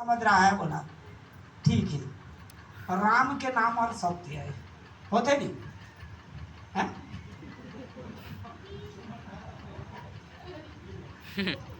समझ रहा है? बोला ठीक है, राम के नाम और सत्य है, होते नहीं है?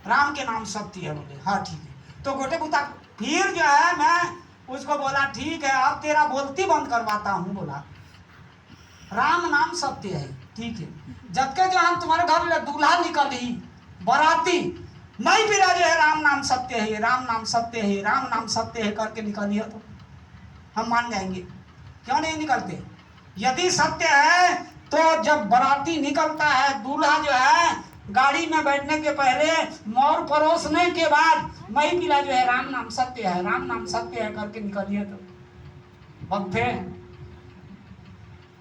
राम के नाम सत्य है। बोले हाँ ठीक है। तो गोटे बुता फिर जो है मैं उसको बोला ठीक है, अब तेरा बोलती बंद करवाता हूँ। बोला राम नाम सत्य है, ठीक है। जब के जो हम तुम्हारे घर में दूल्हा निकली बराती, नहीं भी जो है राम नाम सत्य है, राम नाम सत्य है, राम नाम सत्य है करके निकली है तो हम मान जाएंगे। क्यों नहीं निकलते? यदि सत्य है तो जब बराती निकलता है, दूल्हा जो है गाड़ी में बैठने के पहले मोर परोसने के बाद मई पिला जो है राम नाम सत्य है, राम नाम सत्य है करके निकलिए तो बंधे।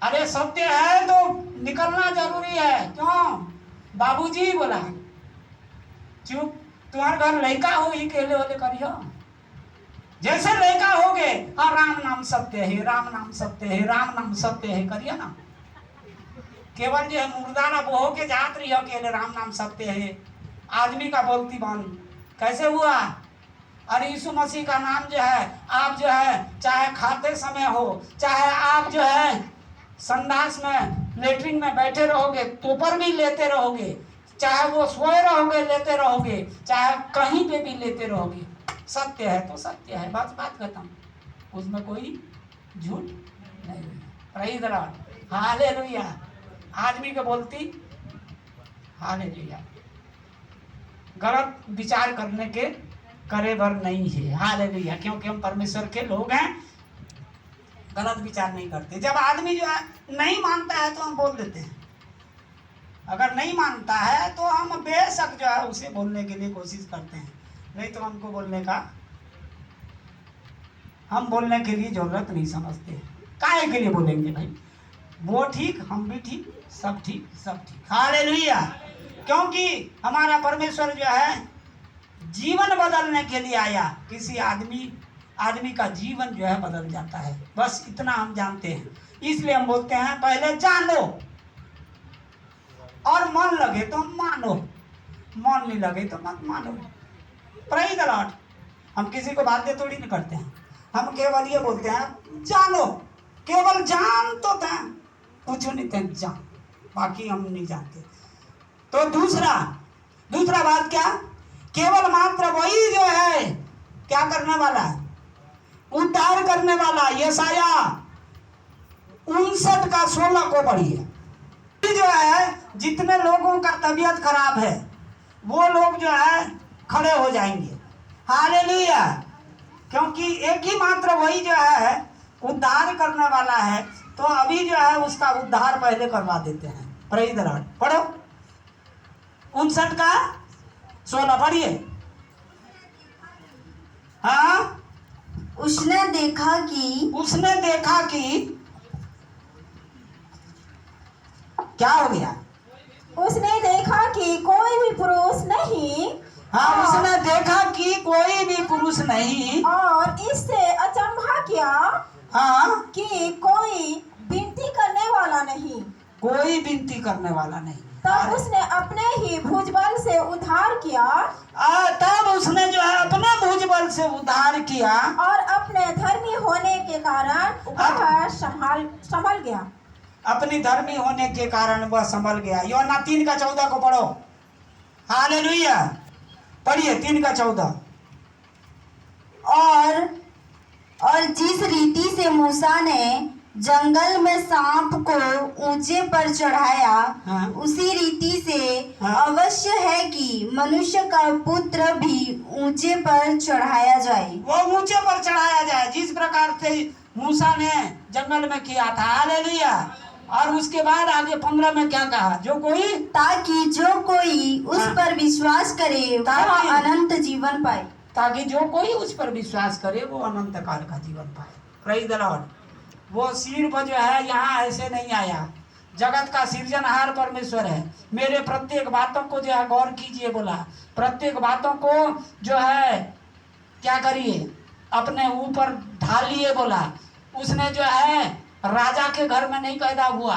अरे सत्य है तो निकलना जरूरी है। क्यों? बाबूजी बोला चुप, तुम्हारे घर लड़का हो ही केले वाले करियो, जैसे लड़का हो गए हाँ राम नाम सत्य है, राम नाम सत्य है, राम नाम सत्य है करिए ना। केवल जो है मुर्दाना बोहो के जात रही हो केले राम नाम सत्य है, आदमी का बोलती बंद कैसे हुआ? अरे यीशु मसीह का नाम जो है आप जो है चाहे खाते समय हो, चाहे आप जो है संडास में लेटरिन में बैठे रहोगे तो पर भी लेते रहोगे, चाहे वो सोए रहोगे लेते रहोगे, चाहे कहीं पे भी लेते रहोगे। सत्य है तो सत्य है, बस बात खत्म, उसमें कोई झूठ नहीं। Praise the Lord, hallelujah. आदमी को बोलती हालेलुया गलत विचार करने के करे भर नहीं है। हालेलुया, क्योंकि हम परमेश्वर के लोग हैं, गलत विचार नहीं करते। जब आदमी जो है नहीं मानता है तो हम बोल देते हैं, अगर नहीं मानता है तो हम बेशक जो है उसे बोलने के लिए कोशिश करते हैं, नहीं तो हमको बोलने का हम बोलने के लिए जरूरत नहीं समझते। काहे के लिए बोलेंगे भाई? वो ठीक, हम भी ठीक, सब ठीक, सब ठीक। हालेलुया, क्योंकि हमारा परमेश्वर जो है जीवन बदलने के लिए आया। किसी आदमी का जीवन जो है बदल जाता है, बस इतना हम जानते हैं। इसलिए हम बोलते हैं पहले जानो और मन लगे तो मानो, मन नहीं लगे तो मत मानो। Praise the Lord. हम किसी को बातें थोड़ी नहीं करते हैं, हम केवल ये बोलते हैं जानो, केवल जान तो थे, कुछ नहीं थे जान, बाकी हम नहीं जानते। तो दूसरा बात क्या? केवल मात्र वही जो है क्या करने वाला है? उद्धार करने वाला। यशाया 59:16 को पढ़िए। जो है जितने लोगों का तबीयत खराब है वो लोग जो है खड़े हो जाएंगे। हालेलुया, क्योंकि एक ही मात्र वही जो है उद्धार करने वाला है, तो अभी जो है उसका उद्धार पहले करवा देते हैं। Praise the Lord. पढ़ो 59:16 पढ़िए। हाँ, उसने देखा कि क्या हो गया? उसने देखा कि कोई भी पुरुष नहीं। हाँ, उसने देखा कि कोई भी पुरुष नहीं, और इससे अचंभा किया हाँ, कि कोई विनती करने वाला नहीं। कोई विनती करने वाला नहीं। तब उसने अपने ही भुजबल से उद्धार किया, तब उसने जो है अपने भुजबल से उद्धार किया और अपने धर्मी होने के कारण वह संभल गया। अपनी धर्मी होने के कारण वह संभल गया। यूहन्ना 3:14 को पढ़ो। हालेलुया, पढ़िए 3:14। और जिस रीति से मूसा ने जंगल में सांप को ऊंचे पर चढ़ाया, हाँ। उसी रीति से हाँ। अवश्य है कि मनुष्य का पुत्र भी ऊंचे पर चढ़ाया जाए। वो ऊंचे पर चढ़ाया जाए, जिस प्रकार से मूसा ने जंगल में किया था। हालेलुया। और उसके बाद आगे 15 में क्या कहा? ताकि जो कोई उस पर विश्वास करे वह अनंत जीवन पाए। ताकि जो कोई उस पर विश्वास करे वो अनंत काल का जीवन पाए। Praise the Lord. वो सिर्फ जो है यहाँ ऐसे नहीं आया, जगत का सृजनहार परमेश्वर है। मेरे प्रत्येक बातों को जो है गौर कीजिए। बोला प्रत्येक बातों को जो है क्या करिए, अपने ऊपर ढालिए। बोला उसने जो है राजा के घर में नहीं पैदा हुआ,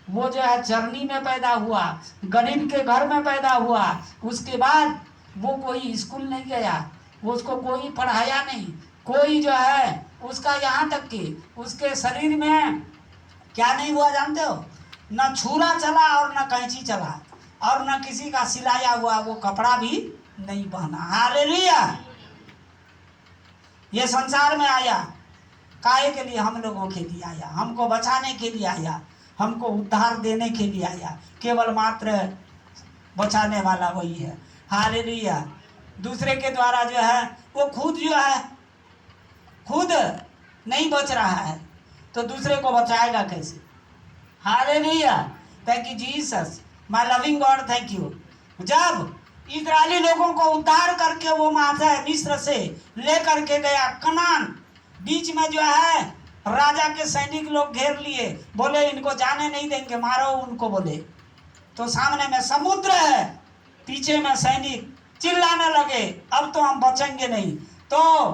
वो जो है चरनी में पैदा हुआ, गरीब के घर में पैदा हुआ। उसके बाद वो कोई स्कूल नहीं गया, उसको कोई पढ़ाया नहीं, कोई जो है उसका यहाँ तक कि उसके शरीर में क्या नहीं हुआ जानते हो, न छुरा चला और न कैंची चला और न किसी का सिलाया हुआ वो कपड़ा भी नहीं पहना। हालेलुया। ये संसार में आया काहे के लिए? हम लोगों के लिए आया, हमको बचाने के लिए आया, हमको उद्धार देने के लिए आया। केवल मात्र बचाने वाला वही है। हालेलुया। दूसरे के द्वारा जो है वो खुद जो है खुद नहीं बच रहा है तो दूसरे को बचाएगा कैसे? Hallelujah. Thank you Jesus, my loving God, thank you. जब इस्राएली लोगों को उद्धार करके वो मिस्र से लेकर के गया कनान, बीच में जो है राजा के सैनिक लोग घेर लिए, बोले इनको जाने नहीं देंगे, मारो उनको बोले। तो सामने में समुद्र है, पीछे में सैनिक चिल्लाने लगे अब तो हम बचेंगे नहीं। तो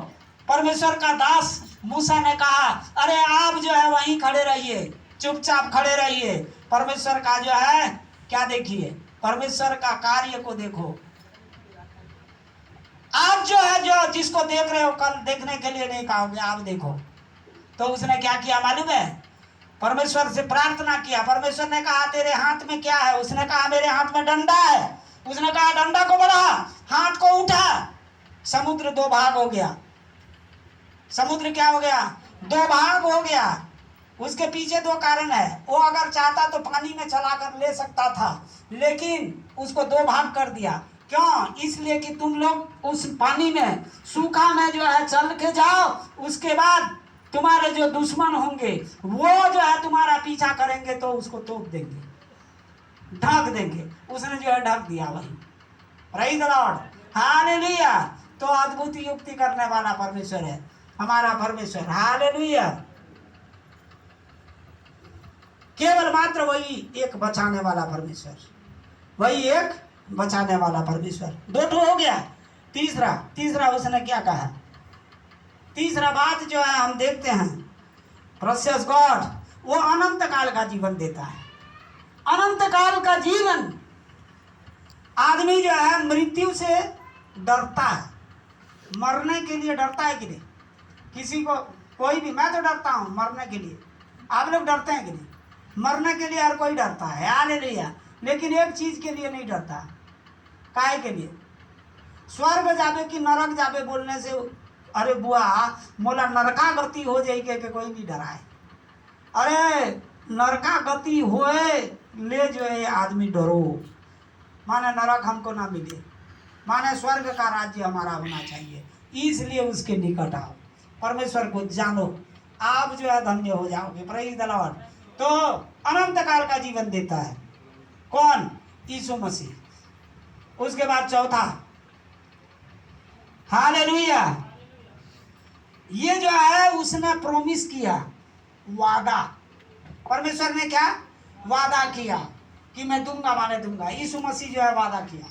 परमेश्वर का दास मूसा ने कहा अरे आप जो है वहीं खड़े रहिए, चुपचाप खड़े रहिए। परमेश्वर का जो है क्या देखिए, परमेश्वर का कार्य को देखो। आप जो है जो जिसको देख रहे हो कल देखने के लिए नहीं कहोगे, आप देखो। तो उसने क्या किया मालूम है? परमेश्वर से प्रार्थना किया। परमेश्वर ने कहा तेरे हाथ में क्या है? उसने कहा मेरे हाथ में डंडा है। उसने कहा डंडा को बढ़ा, हाथ को उठा, समुद्र दो भाग हो गया। समुद्र क्या हो गया? दो भाग हो गया। उसके पीछे दो कारण है। वो अगर चाहता तो पानी में चला कर ले सकता था, लेकिन उसको दो भाग कर दिया। क्यों? इसलिए कि तुम लोग उस पानी में सूखा में जो है चल के जाओ, उसके बाद तुम्हारे जो दुश्मन होंगे वो जो है तुम्हारा पीछा करेंगे तो उसको तोड़ देंगे, ढक देंगे। उसने जो है ढक दिया वही। Praise the Lord, hallelujah. तो अद्भुत युक्ति करने वाला परमेश्वर है हमारा परमेश्वर। हालेलुया। केवल मात्र वही एक बचाने वाला परमेश्वर, वही एक बचाने वाला परमेश्वर। दो ठो हो गया। तीसरा उसने क्या कहा? तीसरा बात जो है हम देखते हैं, प्रेशियस गॉड वो अनंत काल का जीवन देता है। अनंत काल का जीवन। आदमी जो है मृत्यु से डरता है, मरने के लिए डरता है कि नहीं? किसी को कोई भी, मैं तो डरता हूँ मरने के लिए। आप लोग डरते हैं कि नहीं? मरने के लिए हर कोई डरता है। हालेलुया। लेकिन एक चीज के लिए नहीं डरता। काहे के लिए? स्वर्ग जाबे कि नरक जाबे बोलने से अरे बुआ मोला नरका गति हो जाए के कोई नहीं डराए। अरे नरका गति होए ले जो है आदमी डरो, माने नरक हमको ना मिले, माने स्वर्ग का राज्य हमारा होना चाहिए। इसलिए उसके निकट आओ, परमेश्वर को जानो, आप जो है धन्य हो जाओगे। Praise the Lord. तो अनंत काल का जीवन देता है कौन? यीशु मसीह। उसके बाद चौथा, हालेलुया, ये जो है उसने प्रॉमिस किया, वादा। परमेश्वर ने क्या वादा किया कि मैं दूंगा माने दूंगा। यीशु मसीह जो है वादा किया,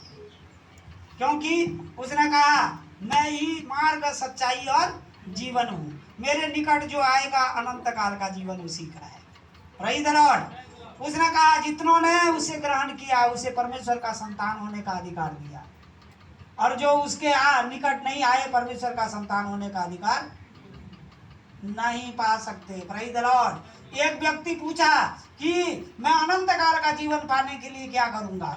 क्योंकि उसने कहा मैं ही मार्ग सच्चाई और जीवन हूँ, मेरे निकट जो आएगा अनंत काल का जीवन उसी का है। Praise the Lord. उसने कहा जितनों ने उसे ग्रहण किया उसे परमेश्वर का संतान होने का अधिकार दिया, और जो उसके निकट नहीं आए परमेश्वर का संतान होने का अधिकार नहीं पा सकते। Praise the Lord. एक व्यक्ति पूछा कि मैं अनंत काल का जीवन पाने के लिए क्या करूंगा?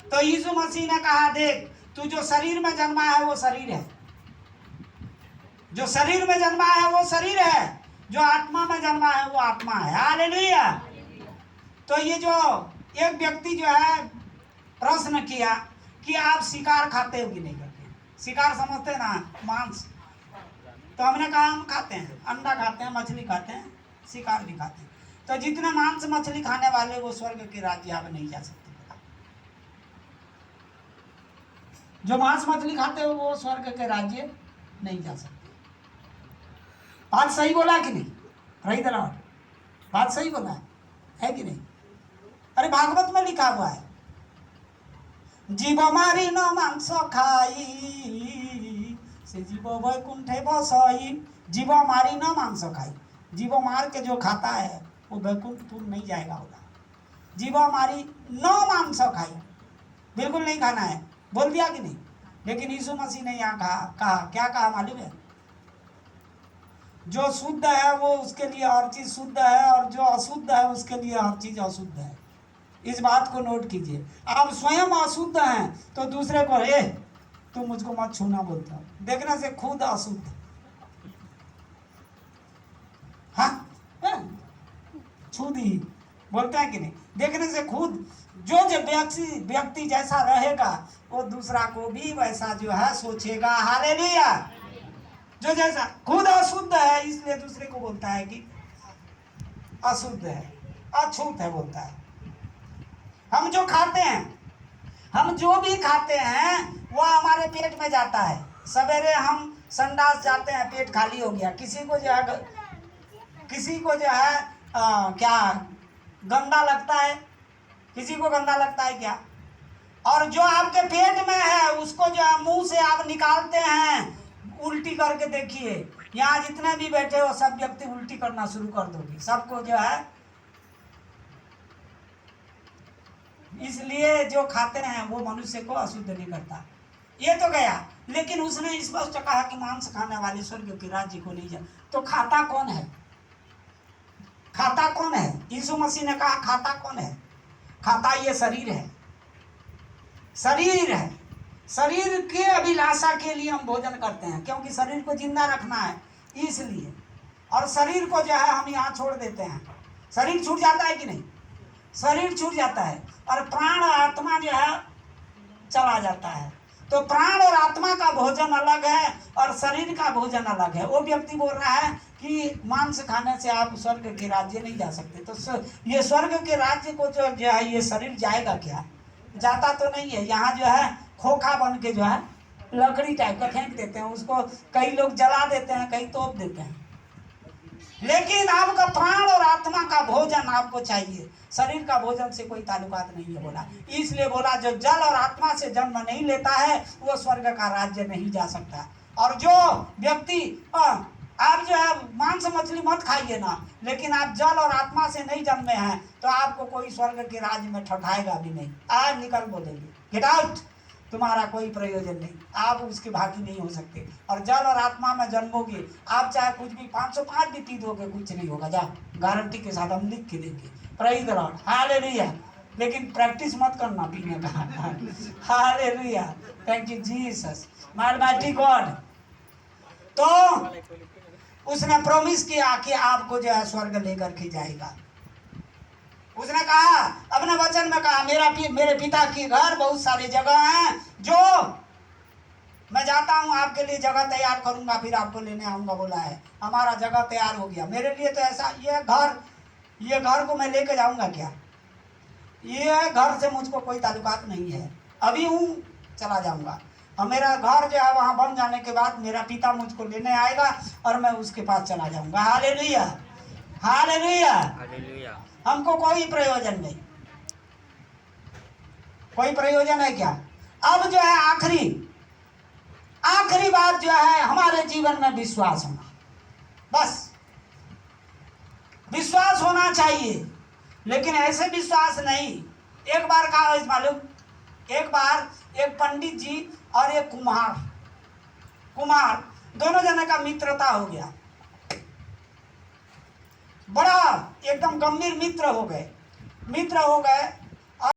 तो यीशु मसीह ने कहा देख, तू जो शरीर में जन्मा है वो शरीर है, जो शरीर में जन्मा है वो शरीर है, जो आत्मा में जन्मा है वो आत्मा है। हालेलुया। तो ये जो एक व्यक्ति जो है प्रश्न किया कि आप शिकार खाते हो कि नहीं करते? शिकार समझते ना, मांस। तो हमने कहा हम खाते हैं, अंडा खाते हैं, मछली खाते हैं, शिकार भी खाते हैं। तो जितने मांस मछली खाने वाले वो स्वर्ग के राज्य में नहीं जा सकते। जो मांस मछली खाते हो वो स्वर्ग के राज्य नहीं जा सकते। बात सही बोला कि नहीं? Praise the Lord. बात सही बोला है कि नहीं? अरे भागवत में लिखा हुआ है, जीव मारी न मांस खाई से जीव वैकुंठे बसाई। जीव मारी न मांस खाई, जीव मार के जो खाता है वो वैकुंठपुर नहीं जाएगा होगा। जीव मारी न मांस खाई, बिल्कुल नहीं खाना है। बोल दिया कि नहीं? लेकिन यीशु मसीह ने यहाँ कहा क्या कहा मालूम है? जो शुद्ध है वो उसके लिए हर चीज शुद्ध है, और जो अशुद्ध है उसके लिए हर चीज अशुद्ध है। इस बात को नोट कीजिए। आप स्वयं अशुद्ध हैं तो दूसरे को तुम मुझको मत छूना बोलते हो, देखने से खुद अशुद्ध। हाँ, छू दी बोलते हैं कि नहीं? देखने से खुद जो व्यक्ति जैसा रहेगा वो दूसरा को भी वैसा जो है सोचेगा। हालेलुया। जो जैसा खुद अशुद्ध है इसलिए दूसरे को बोलता है कि अशुद्ध है, अछूत है बोलता है। हम जो खाते हैं, हम जो भी खाते हैं वो हमारे पेट में जाता है। सवेरे हम संडास जाते हैं, पेट खाली हो गया। किसी को जो है क्या गंदा लगता है? किसी को गंदा लगता है क्या? और जो आपके पेट में है उसको जो है मुंह से आप निकालते हैं, उल्टी करके देखिए। यहाँ जितने भी बैठे हो सब व्यक्ति उल्टी करना शुरू कर दोगे, सबको जो है। इसलिए जो खाते हैं वो मनुष्य को अशुद्ध नहीं करता। ये तो गया, लेकिन उसने स्पष्ट कहा कि मांस खाने वाले स्वर्ग के राज्य को नहीं जा। तो खाता कौन है? खाता कौन है? यीशु मसीह ने कहा खाता कौन है? खाता ये शरीर है, शरीर है। शरीर के अभिलाषा के लिए हम भोजन करते हैं, क्योंकि शरीर को जिंदा रखना है इसलिए। और शरीर को जो है हम यहाँ छोड़ देते हैं। शरीर छूट जाता है कि नहीं? शरीर छूट जाता है और प्राण और आत्मा जो है चला जाता है। तो प्राण और आत्मा का भोजन अलग है और शरीर का भोजन अलग है। वो व्यक्ति बोल रहा है कि मांस खाने से आप स्वर्ग के राज्य नहीं जा सकते। तो ये स्वर्ग के राज्य को जो है ये शरीर जाएगा क्या? जाता तो नहीं है। यहाँ जो है खोखा बन के जो है लकड़ी टाइप का फेंक देते हैं, उसको कई लोग जला देते हैं, कई तोप देते हैं। लेकिन आपका प्राण और आत्मा का भोजन आपको चाहिए। शरीर का भोजन से कोई ताल्लुकात नहीं है बोला। इसलिए बोला जो जल और आत्मा से जन्म नहीं लेता है वो स्वर्ग का राज्य नहीं जा सकता। और जो व्यक्ति आप जो है मांस मछली मत खाइए ना, लेकिन आप जल और आत्मा से नहीं जन्मे हैं तो आपको कोई स्वर्ग के राज्य में ठठाएगा भी नहीं। आज निकल बोलेंगे गेट आउट, तुम्हारा कोई प्रयोजन नहीं, आप उसके भागी नहीं हो सकते। और जल और आत्मा में जन्मोगे, आप चाहे कुछ भी 505 भी पी दोगे कुछ नहीं होगा। जाओ, गारंटी के साथ हम लिख के देंगे। Praise the Lord, hallelujah. लेकिन प्रैक्टिस मत करना पीने का। Hallelujah, thank you Jesus, my almighty God. तो उसने प्रॉमिस किया कि आपको जो है स्वर्ग लेकर के जाएगा। उसने कहा, अपने वचन में कहा, मेरे पिता के घर बहुत सारी जगह हैं, जो मैं जाता हूँ आपके लिए जगह तैयार करूंगा, फिर आपको लेने आऊंगा बोला है। हमारा जगह तैयार हो गया मेरे लिए। तो ऐसा ये घर को मैं लेके जाऊंगा क्या? ये घर से मुझको कोई ताल्लुकात नहीं है। अभी हूँ, चला जाऊंगा। और मेरा घर जो है वहां बन जाने के बाद मेरा पिता मुझको लेने आएगा और मैं उसके पास चला जाऊंगा। Hallelujah, hallelujah, hallelujah. हमको कोई प्रयोजन नहीं। कोई प्रयोजन है क्या? अब जो है आखिरी बात जो है हमारे जीवन में विश्वास होना। बस विश्वास होना चाहिए, लेकिन ऐसे विश्वास नहीं। एक बार का मालूम, एक बार एक पंडित जी और एक कुम्हार दोनों जने का मित्रता हो गया। बड़ा एकदम गंभीर मित्र हो गए।